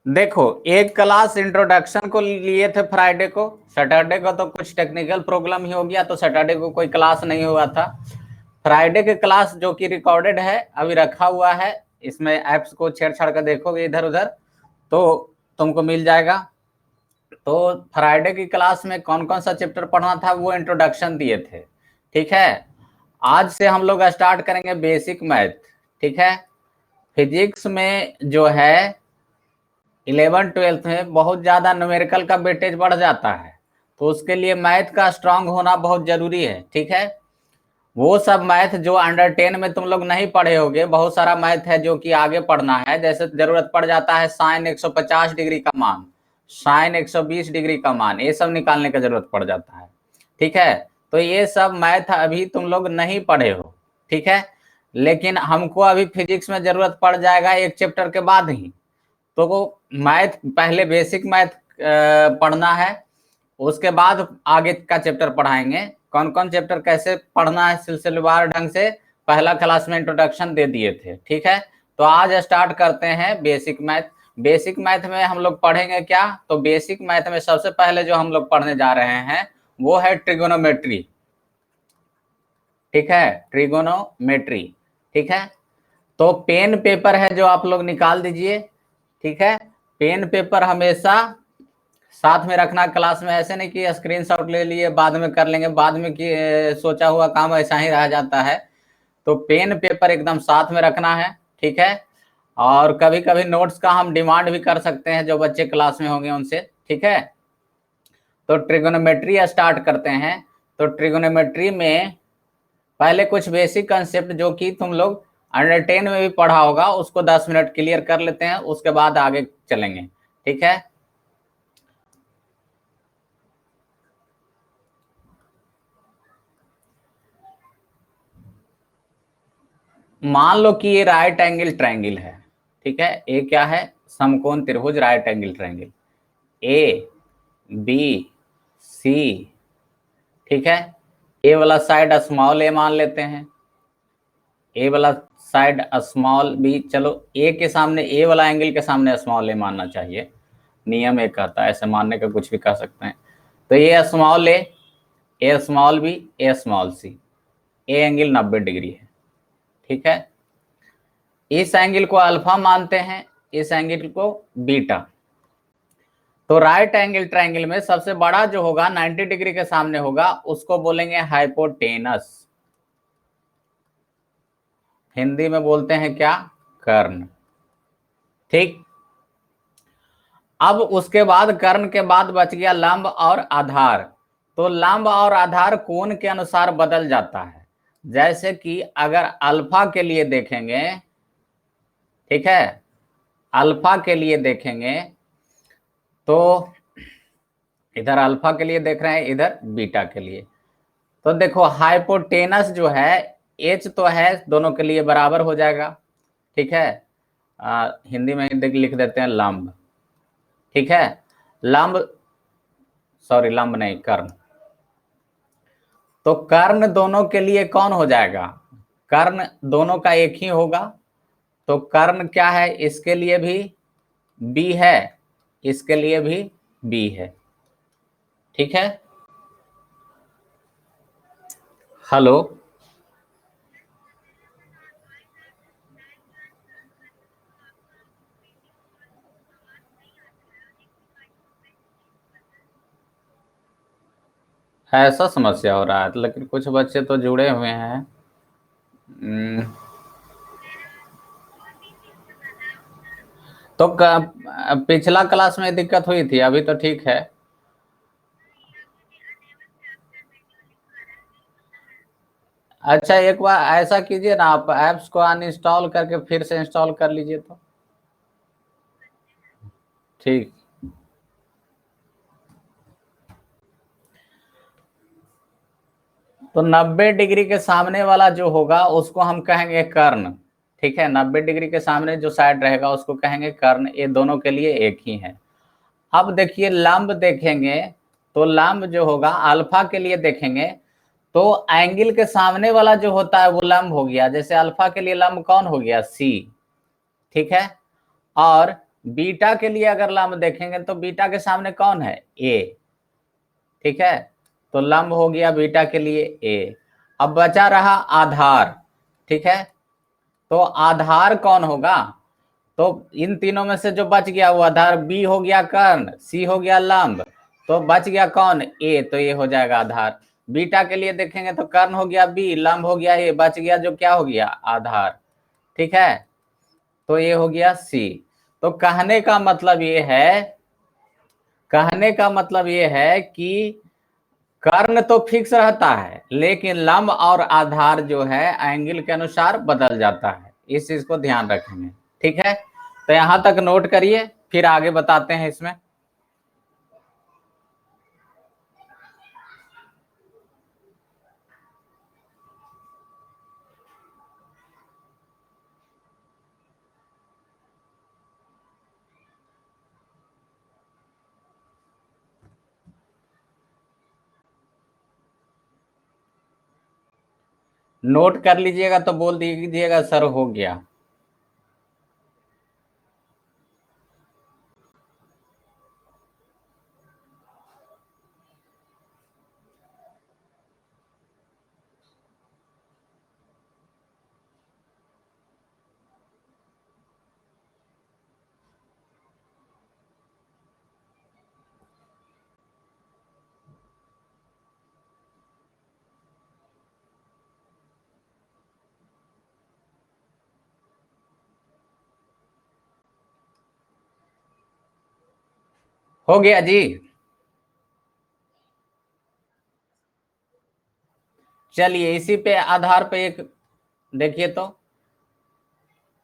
देखो, एक class introduction को लिए थे फ्राइडे को, सैटरडे को तो कुछ टेक्निकल प्रॉब्लम ही हो गया, तो सैटरडे को कोई क्लास नहीं हुआ था। फ्राइडे के क्लास जो कि रिकॉर्डेड है अभी रखा हुआ है, इसमें ऐप्स को छेड़छाड़ कर देखोगे इधर उधर तो तुमको मिल जाएगा। तो फ्राइडे की क्लास में कौन कौन सा चैप्टर पढ़ना था वो इंट्रोडक्शन दिए थे, ठीक है। आज से हम लोग स्टार्ट करेंगे बेसिक मैथ, ठीक है। फिजिक्स में जो है 11th-12th में बहुत ज्यादा न्यूमेरिकल का वेटेज बढ़ जाता है, तो उसके लिए मैथ का स्ट्रांग होना बहुत जरूरी है, ठीक है। वो सब मैथ जो अंडर 10 में तुम लोग नहीं पढ़े होगे, बहुत सारा मैथ है जो कि आगे पढ़ना है। जैसे जरूरत पड़ जाता है साइन 150 डिग्री का मान, साइन 120 डिग्री का मान, ये सब निकालने का जरूरत पड़ जाता है, ठीक है। तो ये सब मैथ अभी तुम लोग नहीं पढ़े हो, ठीक है। लेकिन हमको अभी फिजिक्स में जरूरत पड़ जाएगा एक चैप्टर के बाद ही। तो मैथ पहले बेसिक मैथ पढ़ना है, उसके बाद आगे का चैप्टर पढ़ाएंगे। कौन कौन चैप्टर कैसे पढ़ना है सिलसिलेवार ढंग से पहला क्लास में इंट्रोडक्शन दे दिए थे, ठीक है। तो आज स्टार्ट करते हैं बेसिक मैथ। बेसिक मैथ में हम लोग पढ़ेंगे क्या, तो बेसिक मैथ में सबसे पहले जो हम लोग पढ़ने जा रहे हैं वो है ट्रिगोनोमेट्री, ठीक है, ट्रिगोनोमेट्री, ठीक है। तो पेन पेपर है जो आप लोग निकाल दीजिए, ठीक है। पेन पेपर हमेशा साथ में रखना क्लास में, ऐसे नहीं कि स्क्रीनशॉट ले लिए बाद में कर लेंगे, बाद में कि सोचा हुआ काम ऐसा ही रह जाता है। तो पेन पेपर एकदम साथ में रखना है, ठीक है। और कभी कभी नोट्स का हम डिमांड भी कर सकते हैं जो बच्चे क्लास में होंगे उनसे, ठीक है। तो ट्रिगोनोमेट्री स्टार्ट करते हैं। तो ट्रिगोनोमेट्री में पहले कुछ बेसिक कंसेप्ट जो कि तुम लोग अंडर 10 में भी पढ़ा होगा उसको 10 मिनट क्लियर कर लेते हैं, उसके बाद आगे चलेंगे, ठीक है। मान लो कि ये राइट एंगल ट्रायंगल है, ठीक है। ए क्या है, समकोण त्रिभुज right angle triangle, A B C, ठीक है। ए वाला साइड स्मॉल ए मान लेते हैं, ए वाला साइड स्मॉल बी, चलो ए के सामने, ए वाला एंगल के सामने स्मॉल ए मानना चाहिए, नियम एक कहता है, ऐसे मानने का कुछ भी कह सकते हैं। तो ये small A small B, A small C, A angle 90 degree है, ठीक है। इस एंगल को अल्फा मानते हैं, इस एंगल को बीटा। तो राइट एंगल ट्रायंगल में सबसे बड़ा जो होगा 90 डिग्री के सामने होगा उसको बोलेंगे हाइपोटेनस, हिंदी में बोलते हैं क्या, कर्ण, ठीक। अब उसके बाद कर्ण के बाद बच गया लंब और आधार। तो लंब और आधार कोण के अनुसार बदल जाता है। जैसे कि अगर अल्फा के लिए देखेंगे, ठीक है, अल्फा के लिए देखेंगे तो इधर अल्फा के लिए देख रहे हैं, इधर बीटा के लिए। तो देखो हाइपोटेनस जो है, एच तो है, दोनों के लिए बराबर हो जाएगा, ठीक है। हिंदी में लिख देते हैं लंब, ठीक है। लंब, सॉरी लंब नहीं, कर्ण। तो कर्ण दोनों के लिए कौन हो जाएगा, कर्ण दोनों का एक ही होगा। तो कर्ण क्या है, इसके लिए भी बी है, इसके लिए भी बी है, ठीक है। हेलो, ऐसा समस्या हो रहा है, लेकिन कुछ बच्चे तो जुड़े हुए हैं। तो पिछला क्लास में दिक्कत हुई थी, अभी तो ठीक है। अच्छा एक बार ऐसा कीजिए ना, आप ऐप्स को अनइंस्टॉल करके फिर से इंस्टॉल कर लीजिए तो ठीक। तो 90 डिग्री के सामने वाला जो होगा उसको हम कहेंगे कर्ण, ठीक है। 90 डिग्री के सामने जो साइड रहेगा उसको कहेंगे कर्ण, ये दोनों के लिए एक ही है। अब देखिए लंब देखेंगे, तो लंब जो होगा अल्फा के लिए देखेंगे तो एंगल के सामने वाला जो होता है वो लंब हो गया। जैसे अल्फा के लिए लंब कौन हो गया, सी, ठीक है। और बीटा के लिए अगर लंब देखेंगे तो बीटा के सामने कौन है, ए, ठीक है। तो लंब हो गया बीटा के लिए ए। अब बचा रहा आधार, ठीक है। तो आधार कौन होगा, तो इन तीनों में से जो बच गया वो आधार, बी हो गया कर्ण, सी हो गया लंब, तो बच गया कौन, ए, तो ये हो जाएगा आधार। बीटा के लिए देखेंगे तो कर्ण हो गया बी, लंब हो गया ए, बच गया जो क्या हो गया, आधार, ठीक है। तो ये हो गया सी। तो कहने का मतलब ये है कि कर्ण तो फिक्स रहता है, लेकिन लंब और आधार जो है एंगल के अनुसार बदल जाता है, इस चीज को ध्यान रखेंगे, ठीक है। तो यहां तक नोट करिए, फिर आगे बताते हैं इसमें। नोट कर लीजिएगा तो बोल दीजिएगा सर हो गया। हो गया जी। चलिए इसी पे आधार पे एक देखिए, तो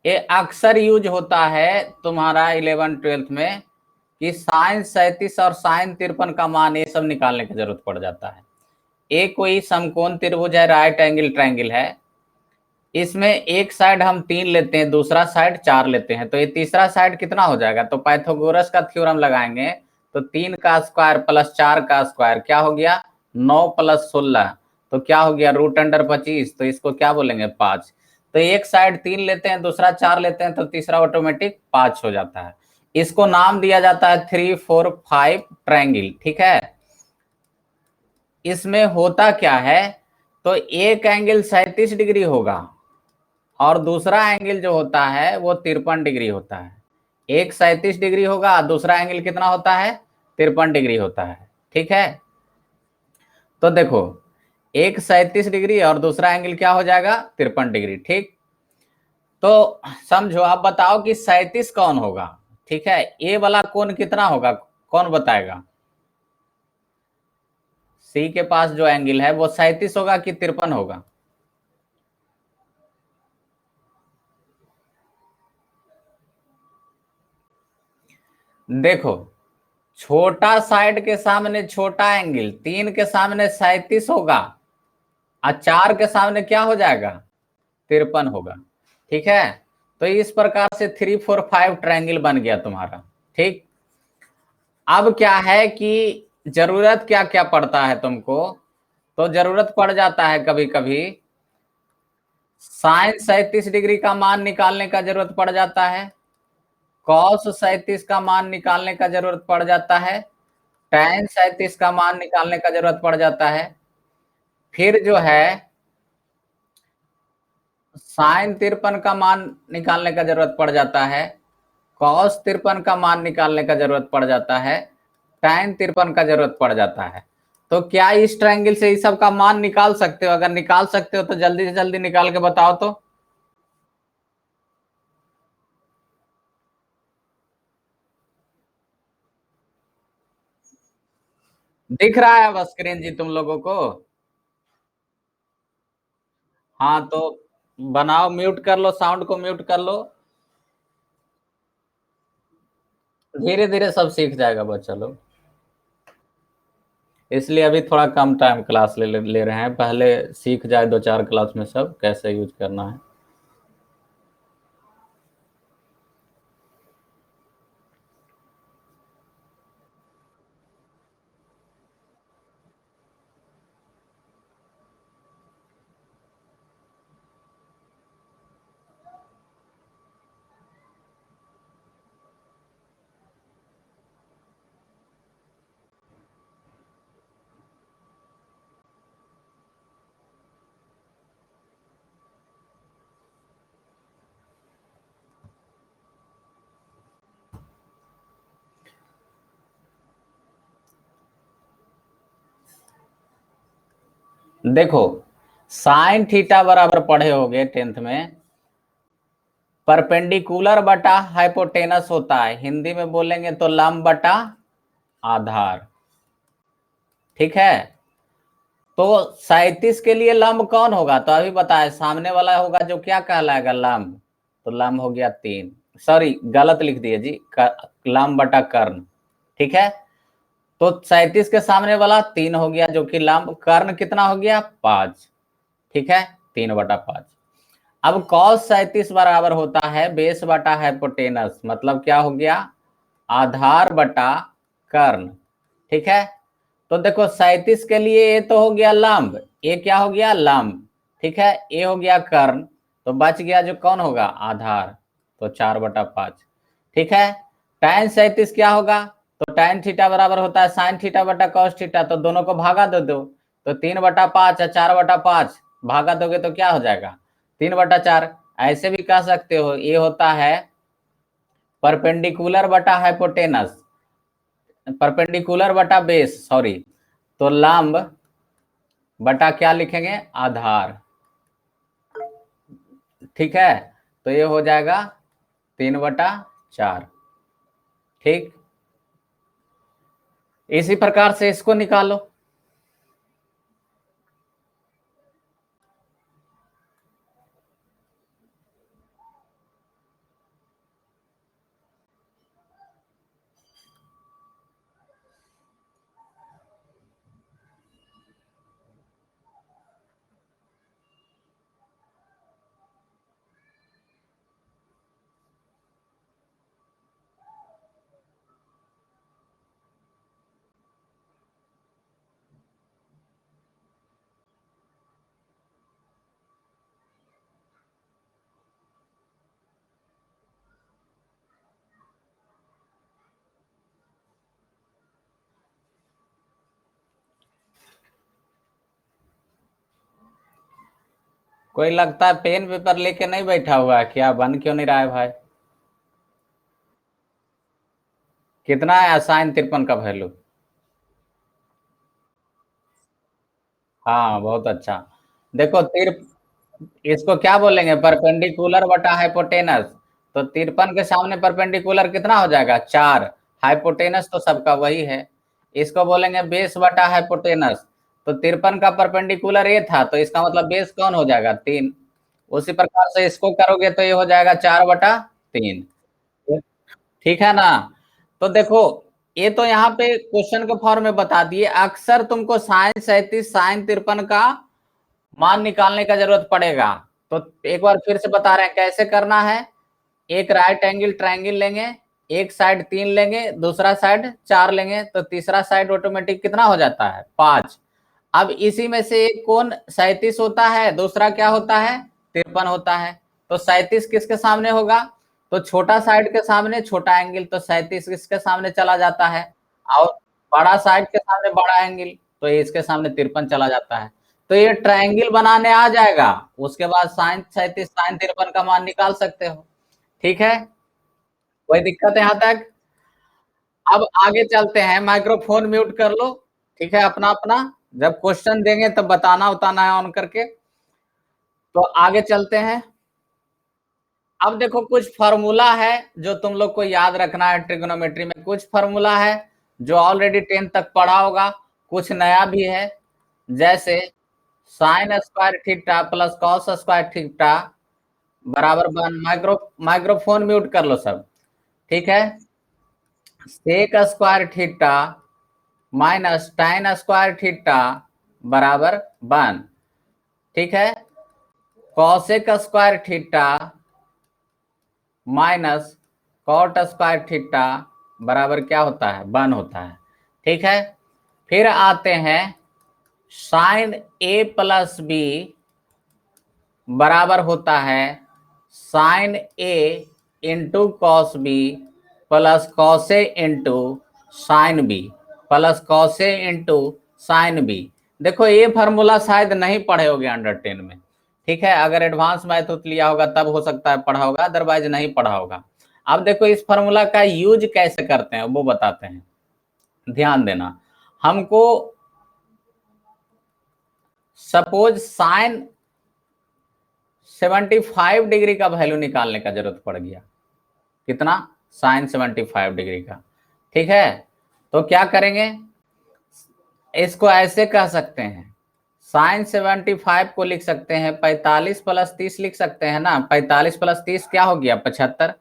ये अक्सर यूज होता है तुम्हारा 11th-12th में कि साइन 37 और साइन 53 का मान ये सब निकालने की जरूरत पड़ जाता है। एक कोई समकोण त्रिभुज है, राइट एंगल ट्रायंगल है, इसमें एक साइड हम 3 लेते हैं, दूसरा साइड 4 लेते हैं, तो ये तीसरा साइड कितना हो जाएगा, तो पाइथागोरस का थ्योरम लगाएंगे तो 3 का स्क्वायर प्लस 4 का स्क्वायर क्या हो गया, 9 प्लस 16, तो क्या हो गया √25, तो इसको क्या बोलेंगे 5। तो एक साइड 3 लेते हैं, दूसरा 4 लेते हैं, तो तीसरा ऑटोमेटिक 5 हो जाता है। इसको नाम दिया जाता है 3-4-5 ट्रायंगल, ठीक है। इसमें होता क्या है, तो एक एंगल 37 डिग्री होगा और दूसरा एंगल जो होता है वो 53 डिग्री होता है। एक 37 डिग्री होगा, दूसरा एंगल कितना होता है, 53 डिग्री होता है, ठीक है। तो देखो, एक 37 डिग्री और दूसरा एंगल क्या हो जाएगा, 53 डिग्री, ठीक। तो समझो, आप बताओ कि 37 कौन होगा, ठीक है। ए वाला कोण कितना होगा, कौन बताएगा। सी के पास जो एंगल है वो 37 होगा कि 53 होगा। देखो, छोटा साइड के सामने छोटा एंगल 3 के सामने 37 होगा और 4 के सामने क्या हो जाएगा, 53 होगा, ठीक है। तो इस प्रकार से 3-4-5 ट्रायंगल बन गया तुम्हारा, ठीक। अब क्या है कि जरूरत क्या क्या पड़ता है तुमको, तो जरूरत पड़ जाता है कभी कभी साइन 37 डिग्री का मान निकालने का जरूरत पड़ जाता है, कॉस 37 का मान निकालने का जरूरत पड़ जाता है, tan 37 का मान निकालने का जरूरत पड़ जाता है, फिर जो है साइन 53 का मान निकालने का जरूरत पड़ जाता है, कॉस 53 का मान निकालने का जरूरत पड़ जाता है, tan 53 का जरूरत पड़ जाता है। तो क्या इस ट्रायंगल से इस सब का मान निकाल सकते हो, अगर निकाल सकते हो तो जल्दी से जल्दी निकाल के बताओ तो। दिख रहा है अब स्क्रीन जी तुम लोगों को। हाँ तो बनाओ, म्यूट कर लो, साउंड को म्यूट कर लो। धीरे धीरे सब सीख जाएगा बच्चा लोग, इसलिए अभी थोड़ा कम टाइम क्लास ले रहे हैं, पहले सीख जाए 2-4 क्लास में सब कैसे यूज करना है। देखो साइन थीटा बराबर पढ़े होगे 10th में, परपेंडिकुलर बटा हाइपोटेनस होता है, हिंदी में बोलेंगे तो लंब बटा आधार। ठीक है, तो 37 के लिए लंब कौन होगा, तो अभी बताए सामने वाला होगा जो क्या कहलाएगा लंब, तो लंब हो गया 3, सॉरी गलत लिख दिए जी, लंब बटा कर्ण। ठीक है, तो 37 के सामने वाला 3 हो गया जो कि लंब, कर्ण कितना हो गया 5। ठीक है, 3/5। अब cos 37 बराबर होता है बेस बटा हाइपोटेनस, मतलब क्या हो गया आधार बटा कर्ण। ठीक है, तो देखो 37 के लिए ये तो हो गया लंब, ये क्या हो गया लंब। ठीक है, ये हो गया कर्ण, तो बच गया जो कौन होगा आधार, तो 4/5। ठीक है, tan 37 क्या होगा, तो tan थीटा बराबर होता है साइन थीटा बटा कॉस थीटा, तो दोनों को भागा दो, तो 3/5 या 4/5 भागा दोगे तो क्या हो जाएगा 3/4। ऐसे भी कह सकते हो ये होता है परपेंडिकुलर बटा हाइपोटेनस, परपेंडिकुलर बटा बेस सॉरी, तो लंब बटा क्या लिखेंगे आधार। ठीक है, तो ये हो जाएगा 3/4। ठीक, इसी प्रकार से इसको निकालो। कोई लगता है पेन पेपर लेके नहीं बैठा हुआ है क्या, बन क्यों नहीं रहा है भाई। कितना है साइन 53 का वैल्यू। हाँ बहुत अच्छा। देखो तिर इसको क्या बोलेंगे परपेंडिकुलर बटा हाइपोटेनस, तो 53 के सामने परपेंडिकुलर कितना हो जाएगा 4, हाइपोटेनस तो सबका वही है। इसको बोलेंगे बेस बटा हाइपोटेनस, तो 53 का परपेंडिकुलर ये था, तो इसका मतलब बेस कौन हो जाएगा 3। उसी प्रकार से इसको करोगे तो ये हो जाएगा 4/3। ठीक है ना, तो देखो ये तो यहाँ पे क्वेश्चन के फॉर्म में बता दिए, अक्सर तुमको साइन 37 साइन 53 का मान निकालने का जरूरत पड़ेगा। तो एक बार फिर से बता रहे हैं कैसे करना है। एक राइट एंगल ट्रायंगल लेंगे, एक साइड 3 लेंगे, दूसरा साइड 4 लेंगे, तो तीसरा साइड ऑटोमेटिक कितना हो जाता है 5। अब इसी में से एक कोण 37 होता है, दूसरा क्या होता है 53 होता है, तो 37 किसके सामने होगा, तो छोटा साइड के सामने छोटा एंगल, तो 37 किसके सामने चला जाता है, और बड़ा साइड के सामने बड़ा एंगल, तो ये इसके सामने 53 चला जाता है। तो ये ट्रायंगल बनाने आ जाएगा, उसके बाद साइन 37 साइन 53 का मान निकाल सकते हो। ठीक है, कोई दिक्कत है यहाँ तक। अब आगे चलते हैं, माइक्रोफोन म्यूट कर लो। ठीक है, अपना अपना जब क्वेश्चन देंगे तब बताना उताना है ऑन करके। तो आगे चलते हैं। अब देखो कुछ फार्मूला है जो तुम लोग को याद रखना है, ट्रिग्नोमेट्री में कुछ फार्मूला है जो ऑलरेडी 10 तक पढ़ा होगा, कुछ नया भी है। जैसे sine square theta plus cos square theta बराबर 1, माइक्रोफोन म्यूट कर लो सब। ठीक है, sec square theta minus tan square theta बराबर 1। ठीक है, cosec square theta minus cot square theta बराबर क्या होता है 1 होता है। ठीक है, फिर आते हैं साइन ए प्लस बी बराबर होता है sine A into cos B plus cos A into sine B plus cos A into sine B. देखो ये फार्मूला शायद नहीं पढ़े होगे अंडर 10 में। ठीक है, अगर एडवांस मैथ लिया होगा तब हो सकता है पढ़ा होगा, अदरवाइज नहीं पढ़ा होगा। अब देखो इस फार्मूला का यूज कैसे करते हैं वो बताते हैं, ध्यान देना। हमको सपोज साइन 75 डिग्री का वैल्यू निकालने का जरूरत पड़ गया। कितना? साइन 75 डिग्री का। ठीक है, तो क्या करेंगे, इसको ऐसे कह सकते हैं, साइन 75 को लिख सकते हैं 45 प्लस 30 लिख सकते हैं ना। 45 प्लस 30 क्या हो गया? 75।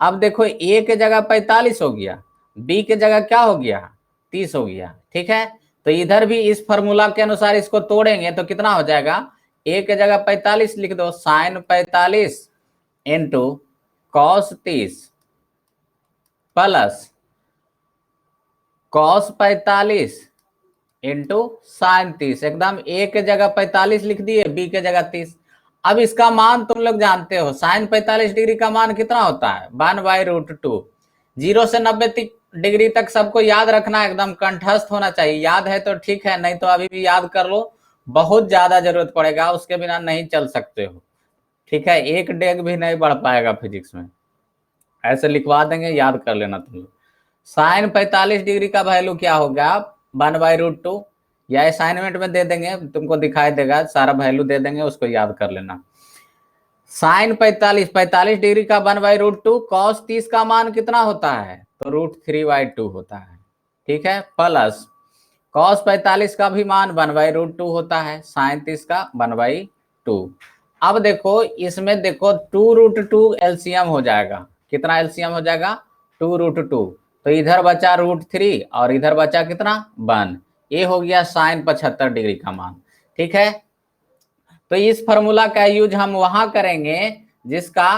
अब देखो ए के जगह 45 हो गया, बी के जगह क्या हो गया? 30 हो गया। ठीक है, तो इधर भी इस फॉर्मूला के अनुसार इसको तोड़ेंगे तो कितना हो जाएगा? ए के जगह 45 लिख दो, sine 45 into cos 30 plus cos 45 into sine 30। एकदम ए के जगह 45 लिख दिए, बी के जगह 30। अब इसका मान तुम लोग जानते हो, साइन 45 डिग्री का मान कितना होता है? 1/√2। 0 से 90 डिग्री तक सबको याद रखना, एकदम कंठस्थ होना चाहिए। याद है तो ठीक है, नहीं तो अभी भी याद कर लो, बहुत ज्यादा जरूरत पड़ेगा, उसके बिना नहीं चल सकते हो। ठीक है, एक डेग भी नहीं बढ़ पाएगा फिजिक्स में। ऐसे लिखवा देंगे, याद कर लेना तुम लोग। साइन 45 डिग्री का वैल्यू क्या होगा? 1/√2, या असाइनमेंट में दे देंगे, तुमको दिखाई देगा, सारा वैल्यू दे देंगे, उसको याद कर लेना। साइन 45 डिग्री का 1/√2, कॉस 30 का मान कितना होता है? तो √3/2 होता है। ठीक है, प्लस कॉस 45 का भी मान 1/√2 होता है, साइन 30 का 1/2। अब देखो इसमें, देखो 2√2 एलसीएम हो जाएगा। कितना एलसीएम हो जाएगा? 2√2। तो इधर बचा √3 और इधर बचा कितना? 1। ये हो गया साइन 75 डिग्री का मान। ठीक है, तो इस फॉर्मूला का यूज हम वहां करेंगे जिसका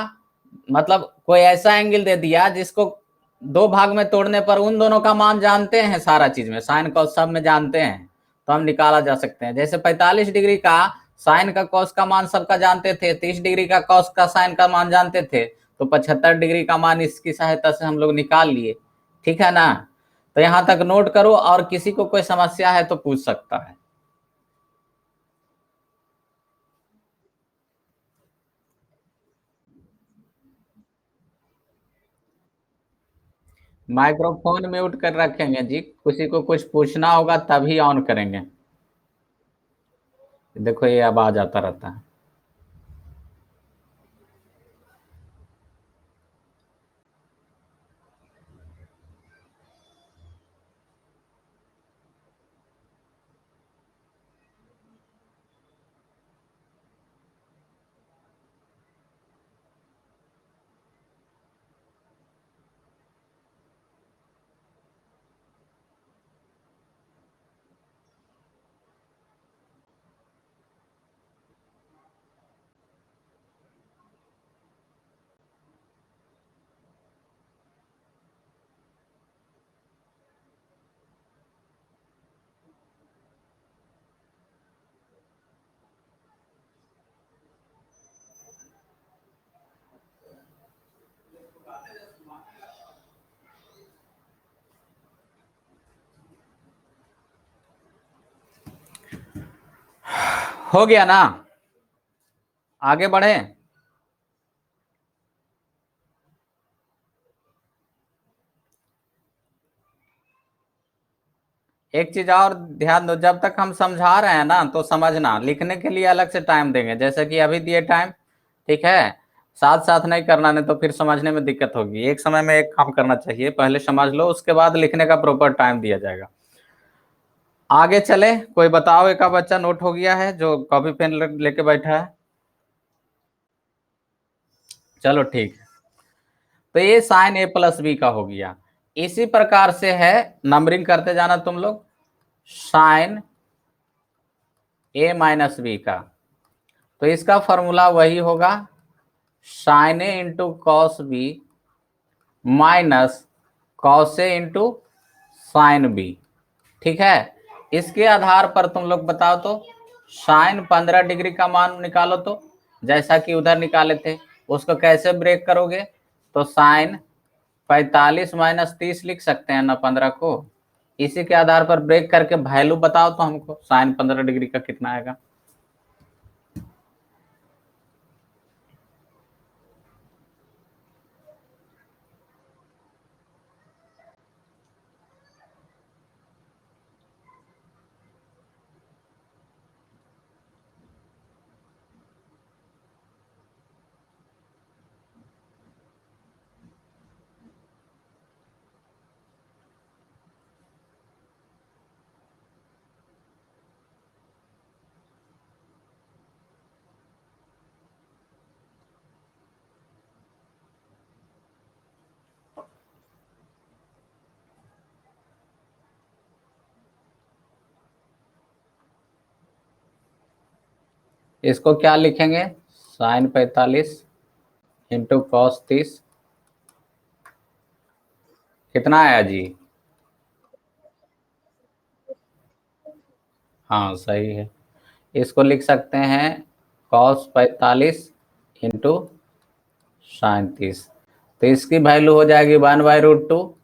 मतलब कोई ऐसा एंगल दे दिया जिसको दो भाग में तोड़ने पर उन दोनों का मान जानते हैं, सारा चीज में साइन कॉस सब में जानते हैं, तो हम निकाला जा सकते हैं। जैसे 45 डिग्री का साइन का कॉस का मान सबका जानते थे, 30 डिग्री का कॉस का साइन का मान जानते थे, तो 75 डिग्री का मान इसकी सहायता से हम लोग निकाल लिए। ठीक है ना? तो यहां तक नोट करो, और किसी को कोई समस्या है तो पूछ सकता है। माइक्रोफोन म्यूट कर रखेंगे जी, किसी को कुछ पूछना होगा तभी ऑन करेंगे। देखो ये आवाज आता रहता है। हो गया ना? आगे बढ़े। एक चीज और ध्यान दो, जब तक हम समझा रहे हैं ना तो समझना, लिखने के लिए अलग से टाइम देंगे, जैसे कि अभी दिए टाइम। ठीक है, साथ साथ नहीं करना, नहीं तो फिर समझने में दिक्कत होगी। एक समय में एक काम करना चाहिए, पहले समझ लो, उसके बाद लिखने का प्रॉपर टाइम दिया जाएगा। आगे चले, कोई बताओ, एक बच्चा नोट हो गया है जो कॉपी पेन लेके बैठा है? चलो ठीक है, तो ये साइन a+b का हो गया। इसी प्रकार से है, नंबरिंग करते जाना तुम लोग, साइन a-b का। तो इसका फॉर्मूला वही होगा, sine A into cos B minus cos A into sine B. ठीक है, इसके आधार पर तुम लोग बताओ तो, साइन 15 डिग्री का मान निकालो तो, जैसा कि उधर निकाले थे, उसको कैसे ब्रेक करोगे? तो साइन 45 माइनस 30 लिख सकते हैं ना 15 को। इसी के आधार पर ब्रेक करके वैल्यू बताओ तो हमको, साइन 15 डिग्री का कितना आएगा? इसको क्या लिखेंगे, साइन 45 इंटू कॉस 30, कितना आया जी? हाँ सही है। इसको लिख सकते हैं कॉस 45 इंटू साइन 30, तो इसकी वैल्यू हो जाएगी 1/√2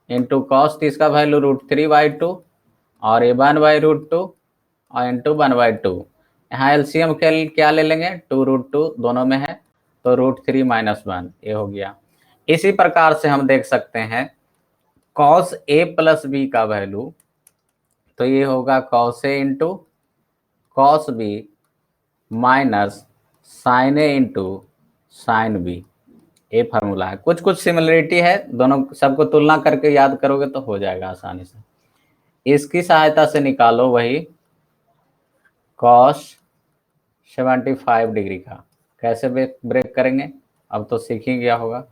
इंटू कॉस 30 का वैल्यू √3/2, और ये 1/√2 और इंटू 1/2। यहाँ एलसीएम के क्या ले लेंगे, 2√2 दोनों में है, तो √3 - 1 ये हो गया। इसी प्रकार से हम देख सकते हैं कॉस ए प्लस बी का वैल्यू, तो ये होगा cos A into cos B minus sine A into sine B. ये फार्मूला है, कुछ कुछ सिमिलरिटी है दोनों, सबको तुलना करके याद करोगे तो हो जाएगा आसानी से। इसकी सहायता से निकालो वही कॉस 75 डिग्री का, कैसे ब्रेक करेंगे अब तो सीख ही गया होगा।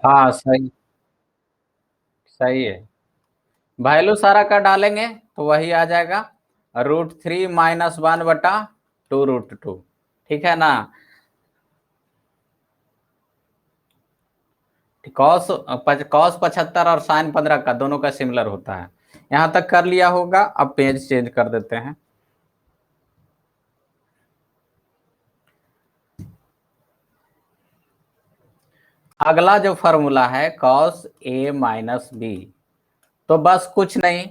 हाँ सही, सही है। वैल्यू सारा का डालेंगे तो वही आ जाएगा, √3 - 1/2√2। ठीक है ना। कॉस कॉस 75 और साइन 15 का दोनों का सिमिलर होता है। यहां तक कर लिया होगा, अब पेज चेंज कर देते हैं। अगला जो फॉर्मूला है कॉस ए माइनस बी, तो बस कुछ नहीं,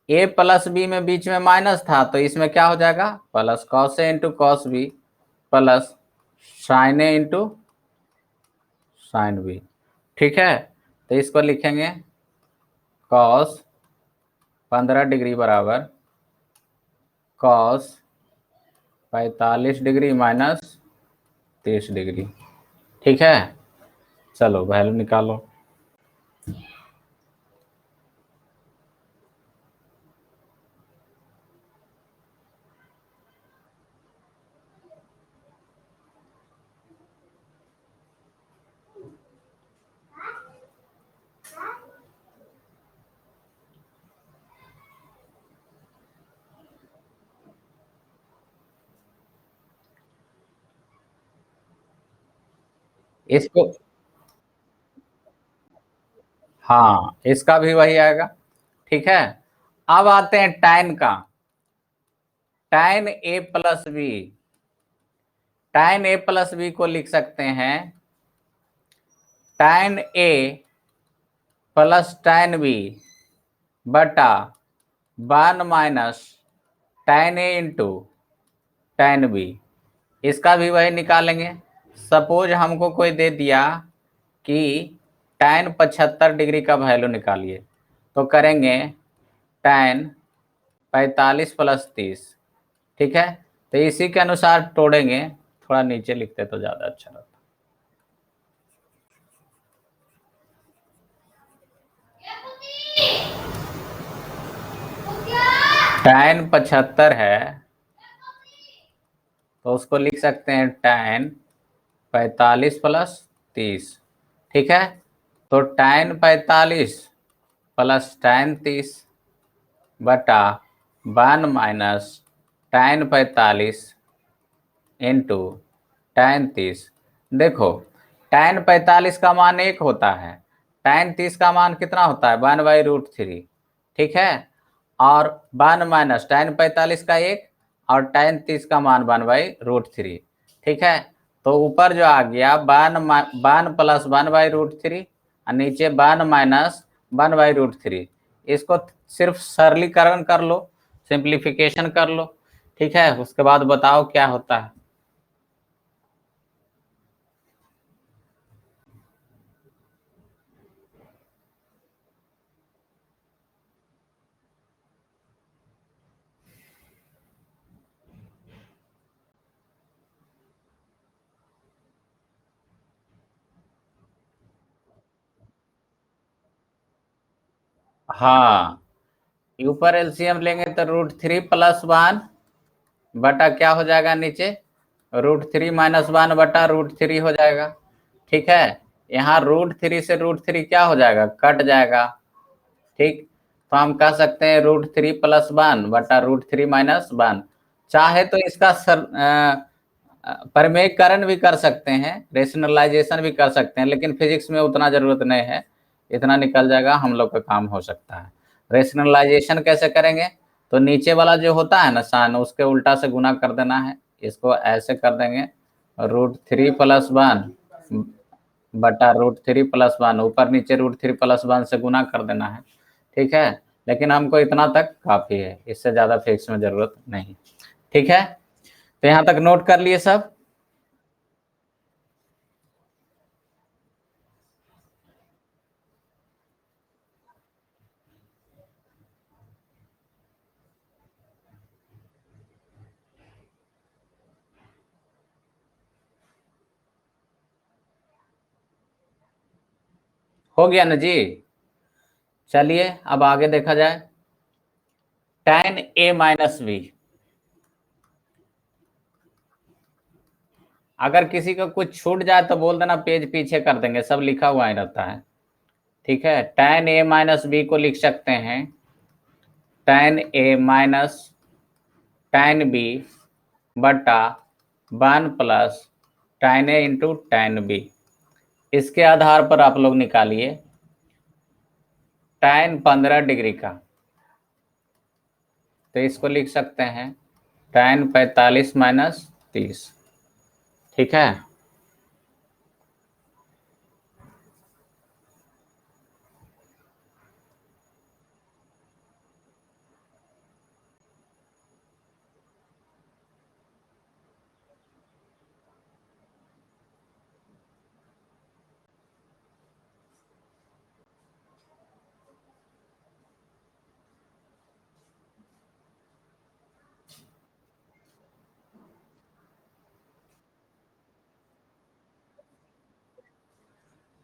ए प्लस बी में बीच में माइनस था तो इसमें क्या हो जाएगा, plus cos A into cos B plus sine A into sine B. ठीक है, तो इसको लिखेंगे कॉस 15 डिग्री बराबर कॉस 45 डिग्री माइनस 30 डिग्री। ठीक है, चलो वैल्यू निकालो। इसको, हाँ इसका भी वही आएगा। ठीक है, अब आते हैं tan का, tan a plus B, tan a plus B को लिख सकते हैं tan a plus tan B बटा 1 - tan a into tan B. इसका भी वही निकालेंगे। सपोज हमको कोई दे दिया कि tan 75 डिग्री का वैल्यू निकालिए, तो करेंगे tan 45 प्लस 30। ठीक है, तो इसी के अनुसार तोड़ेंगे, थोड़ा नीचे लिखते तो ज्यादा अच्छा रहता। tan 75 है तो उसको लिख सकते हैं tan 45 प्लस 30। ठीक है, तो tan 45 प्लस tan 30 बटा 1 - tan 45 इंटू tan 30। देखो tan 45 का मान 1 होता है, tan 30 का मान कितना होता है, 1/√3। ठीक है, और 1 - tan 45 का 1 और tan 30 का मान 1/√3। ठीक है, तो ऊपर जो आ गया 1 प्लस 1/√3 और नीचे 1 - 1/√3। इसको सिर्फ सरलीकरण कर लो, सिंप्लीफिकेशन कर लो। ठीक है, उसके बाद बताओ क्या होता है। हाँ, ऊपर एलसीएम लेंगे तो √3 + 1 बटा क्या हो जाएगा नीचे, √3 - 1 बटा √3 हो जाएगा। ठीक है, यहाँ √3 से √3 क्या हो जाएगा, कट जाएगा। ठीक, तो हम कह सकते हैं √3 + 1 बटा √3 - 1। चाहे तो इसका परिमेयकरण भी कर सकते हैं, रेशनलाइजेशन भी कर सकते हैं, लेकिन फिजिक्स में उतना जरूरत नहीं है, इतना निकल जाएगा, हम लोग का काम हो सकता है। रेशनलाइजेशन कैसे करेंगे, तो नीचे वाला जो होता है ना साइन, उसके उल्टा से गुना कर देना है, इसको ऐसे कर देंगे, √3 + 1 बटा √3 + 1, ऊपर नीचे √3 + 1 से गुना कर देना है। ठीक है, लेकिन हमको इतना तक काफी है, इससे ज्यादा फिक्स में जरूरत नहीं। ठीक है, तो यहां तक नोट कर लिए सब। हो गया ना जी। चलिए अब आगे देखा जाए, tan A - B। अगर किसी का कुछ छूट जाए तो बोल देना, पेज पीछे कर देंगे, सब लिखा हुआ ही रहता है। ठीक है, tan A - B को लिख सकते हैं tan A - tan B बटा 1 + tan A × tan B। इसके आधार पर आप लोग निकालिए tan 15 डिग्री का, तो इसको लिख सकते हैं tan 45 - 30। ठीक है,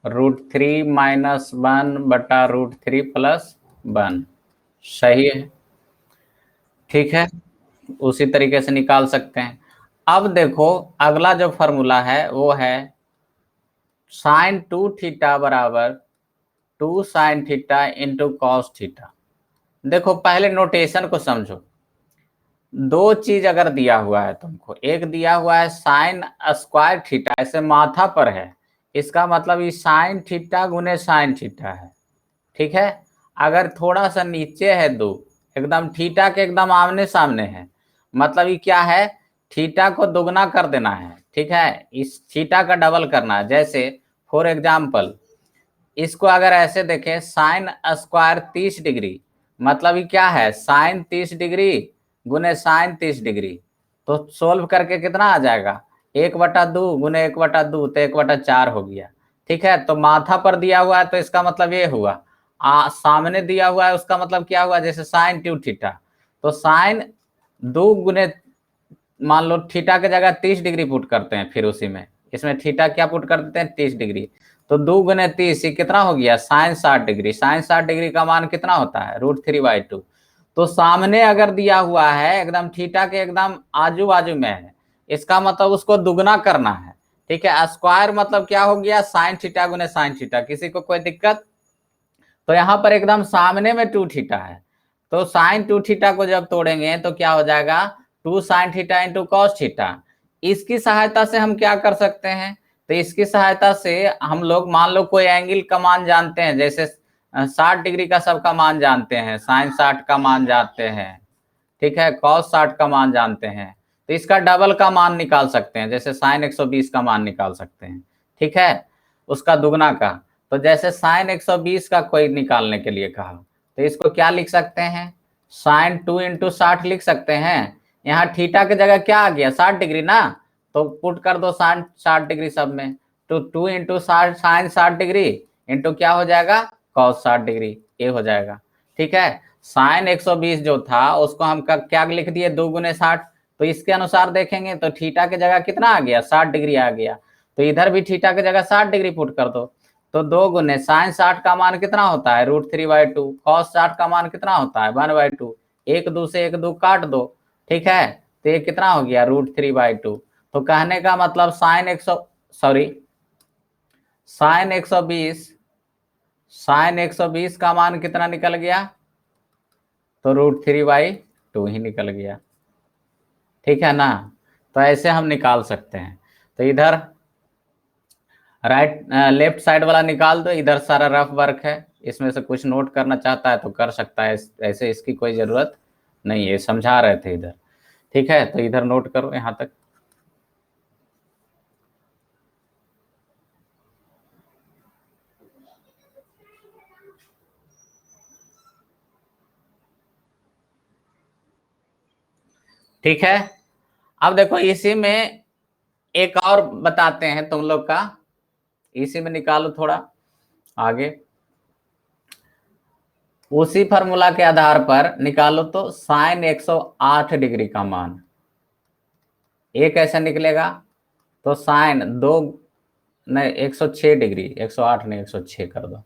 √3 - 1 बटा √3 + 1 सही है। ठीक है, उसी तरीके से निकाल सकते हैं। अब देखो, अगला जो फॉर्मूला है वो है sin2θ बराबर 2sin θ × cos θ। देखो पहले नोटेशन को समझो, दो चीज अगर दिया हुआ है तुमको, एक दिया हुआ है sin² θ, ऐसे माथा पर है, इसका मतलब ये sin θ गुने sin θ है। ठीक है, अगर थोड़ा सा नीचे है दो, एकदम थीटा के एकदम आमने सामने है, मतलब ये क्या है, थीटा को दोगुना कर देना है। ठीक है, इस थीटा का डबल करना है। जैसे फॉर एग्जाम्पल, इसको अगर ऐसे देखें, sin² 30 डिग्री, मतलब ये क्या है, sin 30 डिग्री गुने sin 30 डिग्री, तो सोल्व करके कितना आ जाएगा, 1/2 गुने 1/2, तो 1/4 हो गया। ठीक है, तो माथा पर दिया हुआ है तो इसका मतलब ये हुआ, सामने दिया हुआ है उसका मतलब क्या हुआ, जैसे sin2θ, तो sin 2 गुने, मान लो थीटा के जगह 30 डिग्री पुट करते हैं, फिर उसी में इसमें थीटा क्या पुट कर देते हैं, 30 डिग्री, तो 2 गुने 30 ये कितना हो गया, sin 60 डिग्री। sin 60 डिग्री का मान कितना होता है, √3/2। तो सामने अगर दिया हुआ है एकदम थीटा के एकदम आजू बाजू में है, इसका मतलब उसको दुगना करना है। ठीक है, स्क्वायर मतलब क्या हो गया, sin θ गुने sin θ। किसी को कोई दिक्कत, तो यहाँ पर एकदम सामने में 2θ है, तो sin2θ को जब तोड़ेंगे तो क्या हो जाएगा, 2sin θ × cos θ। इसकी सहायता से हम क्या कर सकते हैं, तो इसकी सहायता से हम लोग मान लो कोई एंगल का मान जानते हैं, जैसे 60 डिग्री का सबका मान जानते हैं, sin 60 का मान जानते हैं। ठीक है, cos 60 का मान जानते हैं, तो इसका डबल का मान निकाल सकते हैं, जैसे sin 120 का मान निकाल सकते हैं। ठीक है, उसका दुगना का, तो जैसे sin 120 का कोई निकालने के लिए कहा, तो इसको क्या लिख सकते हैं, sin 2 × 60 लिख सकते हैं। यहाँ थीटा की जगह क्या आ गया, 60 डिग्री ना, तो पुट कर दो sin 60 डिग्री सब में, तो 2 × 60 sin 60 डिग्री इंटू क्या हो जाएगा, cos 60 डिग्री, ये हो जाएगा। ठीक है, sin 120 जो था उसको हम क्या लिख दिए, 2 गुने 60, तो इसके अनुसार देखेंगे तो थीटा की जगह कितना आ गया, 60 डिग्री आ गया, तो इधर भी थीटा की जगह 60 डिग्री पुट कर दो, तो 2 गुने साइन 60 का मान कितना होता है √3/2, कॉस 60 का मान कितना होता है 1/2। एक दो से एक दो काट दो, ठीक है, तो ये कितना हो गया √3/2। तो कहने का मतलब साइन 120, साइन 120 का मान कितना निकल गया, तो √3/2 ही निकल गया, ठीक है ना। तो ऐसे हम निकाल सकते हैं। तो इधर लेफ्ट साइड वाला निकाल दो, इधर सारा रफ वर्क है, इसमें से कुछ नोट करना चाहता है तो कर सकता है, ऐसे इसकी कोई जरूरत नहीं है, समझा रहे थे इधर, ठीक है। तो इधर नोट करो यहां तक। ठीक है, अब देखो इसी में एक और बताते हैं तुम लोग का, इसी में निकालो थोड़ा आगे, उसी फार्मूला के आधार पर निकालो तो साइन 108 डिग्री का मान, ये कैसे निकलेगा, तो साइन दो, नहीं 106 डिग्री, 108 नहीं 106 कर दो।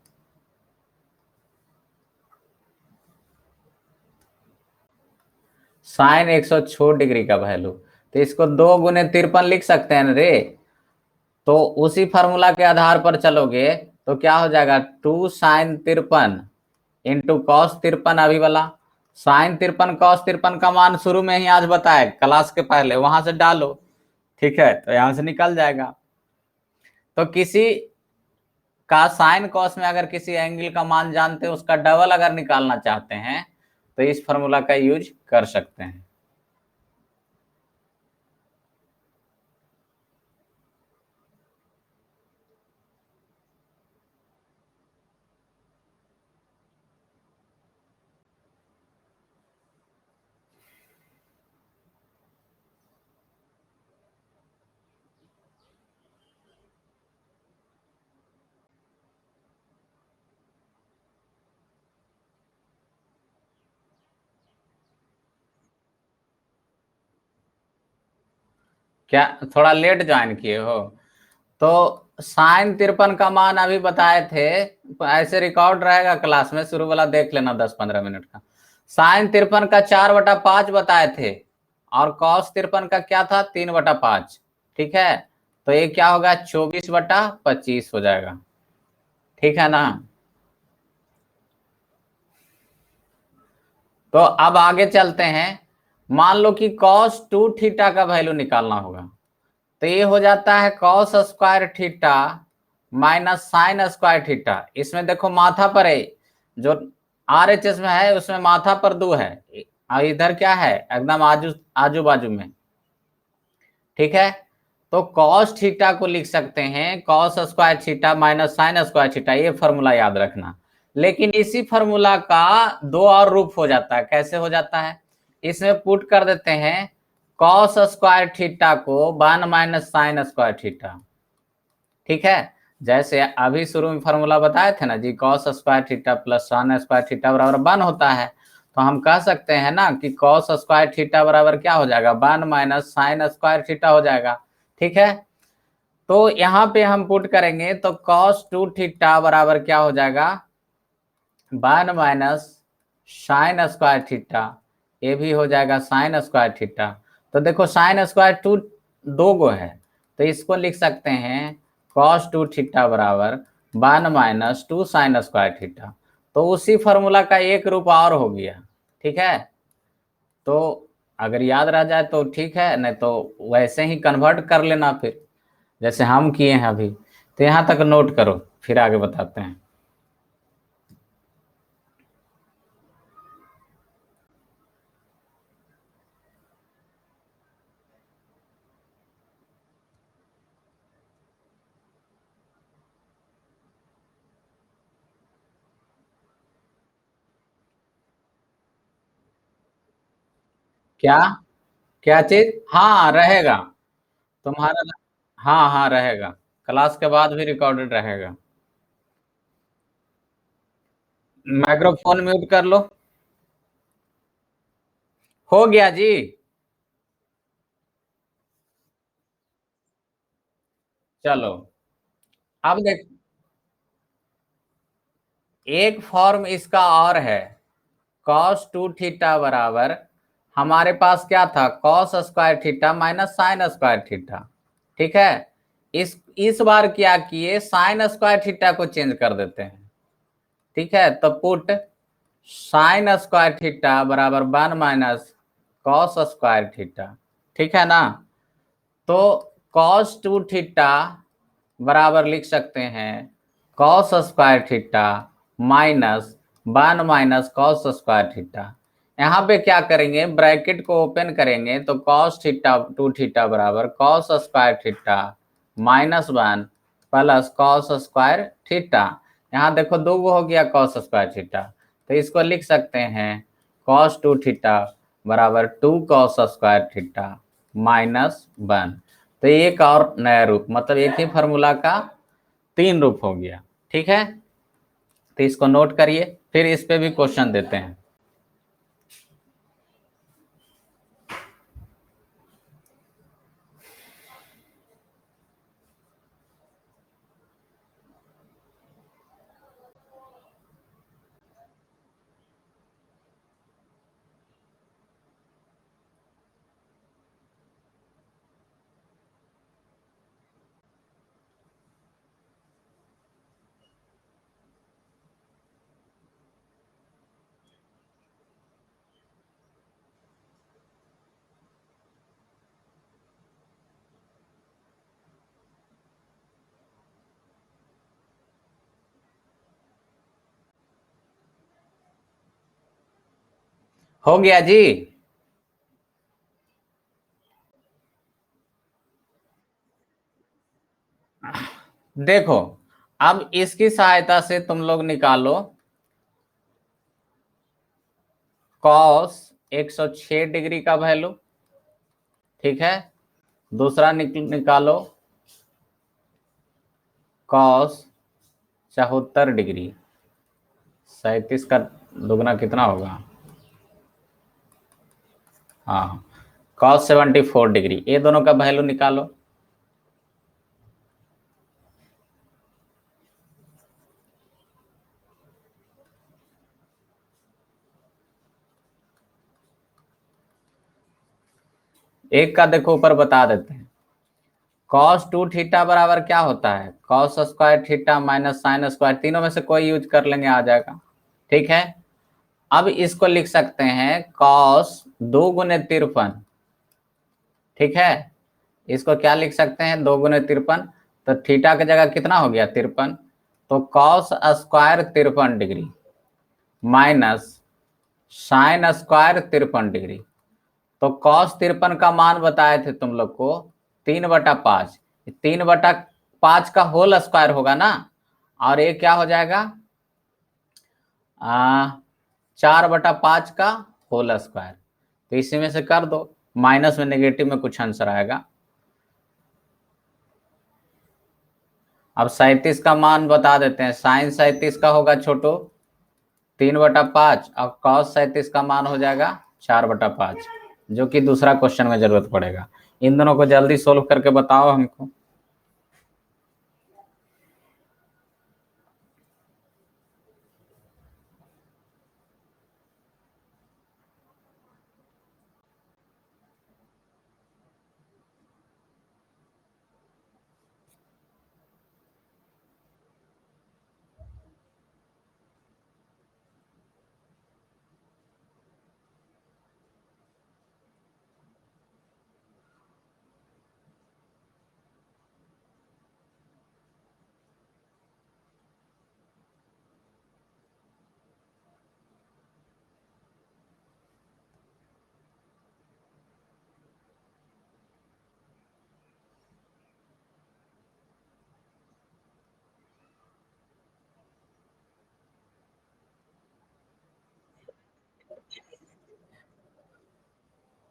साइन 106 डिग्री का वैल्यू, तो इसको 2 गुने 53 लिख सकते हैं ना रे। तो उसी फार्मूला के आधार पर चलोगे तो क्या हो जाएगा 2 sin 53 इंटू cos 53 अभी वाला, sin 53 cos 53 का मान शुरू में ही आज बताए क्लास के पहले, वहां से डालो, ठीक है, तो यहां से निकल जाएगा। तो किसी का साइन कॉस में अगर किसी एंगल का मान जानते हैं, उसका डबल अगर निकालना चाहते हैं तो इस फार्मूला का यूज कर सकते हैं। क्या थोड़ा लेट ज्वाइन किए हो, तो sin 53 का मान अभी बताए थे, ऐसे रिकॉर्ड रहेगा क्लास में, शुरू वाला देख लेना 10-15 मिनट का। sin 53 का 4/5 बताए थे, और cos 53 का क्या था 3/5, ठीक है। तो ये क्या होगा 24/25 हो जाएगा, ठीक है ना। तो अब आगे चलते हैं, मान लो कि cos 2 थीटा का वैल्यू निकालना होगा, तो ये हो जाता है cos² theta minus sin² theta. इसमें देखो माथा पर है, जो RHS में है उसमें माथा पर 2 है, और इधर क्या है एकदम आजू आजू बाजू में, ठीक है। तो cos थीटा को लिख सकते हैं cos² थीटा माइनस sin²थीटा, ये फॉर्मूला याद रखना। लेकिन इसी फॉर्मूला का दो और रूप हो जाता है, कैसे हो जाता है, इसमें पुट कर देते हैं cos² थीटा को 1 माइनस sin²थीटा, ठीक है। जैसे अभी शुरू में फॉर्मूला बताए थे ना जी, cos² theta plus sin² theta बराबर 1 होता है, तो हम कह सकते हैं ना कि cos² थीटा बराबर क्या हो जाएगा 1 माइनस sin² थीटा हो जाएगा, ठीक है। तो यहाँ पे हम पुट करेंगे तो cos 2 थीटा बराबर क्या हो जाएगा 1 माइनस sin²थीटा, ये भी हो जाएगा sin²थीटा। तो देखो sin²2 दो गो है, तो इसको लिख सकते हैं cos 2 थीटा बराबर 1 माइनस 2 sin²थीटा। तो उसी फॉर्मूला का एक रूप और हो गया, ठीक है। तो अगर याद रह जाए तो ठीक है, नहीं तो वैसे ही कन्वर्ट कर लेना फिर, जैसे हम किए हैं अभी। तो यहाँ तक नोट करो, फिर आगे बताते हैं। क्या क्या चीज, हाँ रहेगा तुम्हारा, हाँ हाँ रहेगा, क्लास के बाद भी रिकॉर्डेड रहेगा। माइक्रोफोन म्यूट कर लो, हो गया जी। चलो अब देख, एक फॉर्म इसका और है, कॉस 2 थीटा बराबर, हमारे पास क्या था, cos square theta minus sign square theta. ठीक है, इस बार क्या किए, साइन स्क्वायर थीटा को चेंज कर देते हैं। ठीक है, तो पुट साइन स्क्वायर थीटा बराबर 1 माइनस कॉस स्क्वायर थीटा। ठीक है ना, तो कॉस 2 थीटा बराबर लिख सकते हैं cos square theta minus 1 minus cos square theta. यहाँ पे क्या करेंगे, ब्रैकेट को ओपन करेंगे तो कॉस थीटा 2 थीटा बराबर cos square theta minus 1 plus cos square theta. यहाँ देखो दो गो हो गया कॉस स्क्वायर थीटा, तो इसको लिख सकते हैं कॉस 2 थीटा बराबर 2 कॉस स्क्वायर थीटा माइनस 1। तो एक और नया रूप, मतलब एक ही फॉर्मूला का 3 रूप हो गया। ठीक है, तो इसको नोट करिए, फिर इस पे भी क्वेश्चन देते हैं। हो गया जी। देखो, अब इसकी सहायता से तुम लोग निकालो कॉस 106 डिग्री का वैल्यू। ठीक है, दूसरा निकालो कॉस 74 डिग्री। 37 का दुगना कितना होगा, हाँ, कॉस 74 डिग्री, ये दोनों का वैल्यू निकालो। एक का देखो ऊपर बता देते हैं, कॉस 2 थीटा बराबर क्या होता है, cos square theta minus sine square, तीनों में से कोई यूज कर लेंगे, आ जाएगा। ठीक है, अब इसको लिख सकते हैं कॉस 2 गुने 53। ठीक है, इसको क्या लिख सकते हैं, 2 गुने 53, तो थीटा की जगह कितना हो गया 53, तो cos square 53 degree minus sine square 53 degree. तो कॉस 53 का मान बताए थे तुम लोग को 3/5, 3/5 का होल स्क्वायर होगा ना, और ये क्या हो जाएगा 4/5 का होल स्क्वायर। तो इसी में से कर दो, माइनस में नेगेटिव में कुछ आंसर आएगा। अब 37 का मान बता देते हैं, साइन 37 का होगा छोटो 3/5, और कॉस 37 का मान हो जाएगा 4/5, जो कि दूसरा क्वेश्चन में जरूरत पड़ेगा। इन दोनों को जल्दी सोल्व करके बताओ हमको।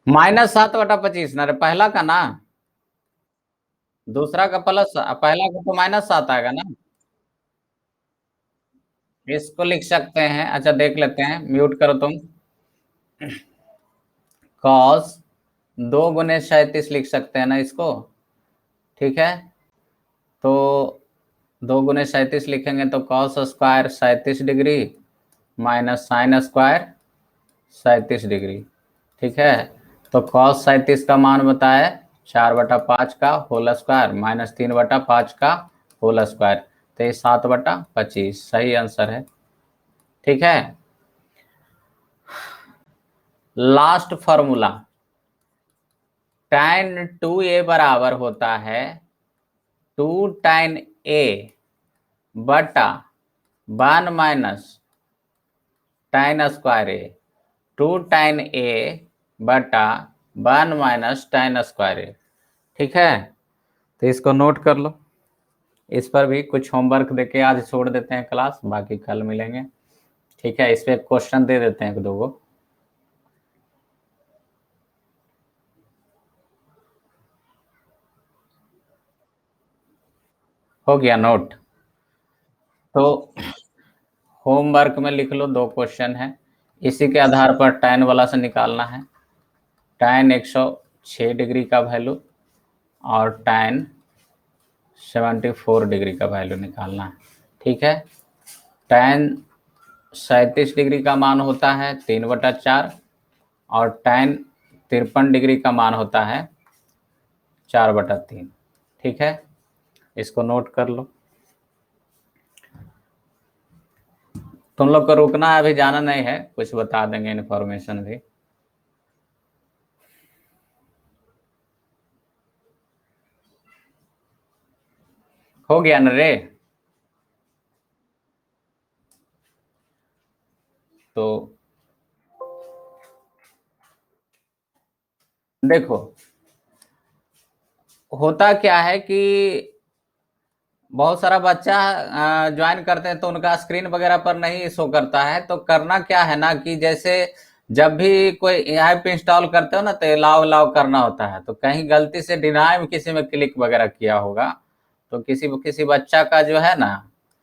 -7/25 ना रे, पहला का ना, दूसरा का प्लस, पहला का तो -7 आएगा ना। इसको लिख सकते हैं, अच्छा देख लेते हैं, म्यूट करो तुम, कॉस 2 गुने 37 लिख सकते हैं ना इसको। ठीक है, तो 2 गुने 37 लिखेंगे तो cos square 37 degree minus sine square 37 degree. ठीक है, तो कॉस 37 का मान बताए 4/5 का होल स्क्वायर माइनस 3/5 का होल स्क्वायर, तो ये 7/25 सही आंसर है। ठीक है, लास्ट फॉर्मूला, tan 2a बराबर होता है 2 tan a बटा 1 minus tan square A, 2 tan a बटा 1 माइनस tan स्क्वायर ए। ठीक है, तो इसको नोट कर लो। इस पर भी कुछ होमवर्क देके आज छोड़ देते हैं क्लास, बाकी कल मिलेंगे। ठीक है, इस पे क्वेश्चन दे देते हैं 2 गो। हो गया नोट? तो होमवर्क में लिख लो 2 क्वेश्चन है, इसी के आधार पर tan वाला से निकालना है। tan 106 डिग्री का वैल्यू और tan 74 डिग्री का वैल्यू निकालना है। ठीक है, tan 37 डिग्री का मान होता है 3/4 और tan 53 डिग्री का मान होता है 4/3। ठीक है, इसको नोट कर लो। तुम लोग को रुकना है, अभी जाना नहीं है, कुछ बता देंगे इन्फॉर्मेशन भी। हो गया न रे? तो देखो, होता क्या है कि बहुत सारा बच्चा ज्वाइन करते हैं तो उनका स्क्रीन वगैरह पर नहीं शो करता है। तो करना क्या है ना कि जैसे जब भी कोई ऐप इंस्टॉल करते हो ना तो अलाउ अलाउ करना होता है, तो कहीं गलती से डिनाई में किसी में क्लिक वगैरह किया होगा तो किसी बच्चा का जो है ना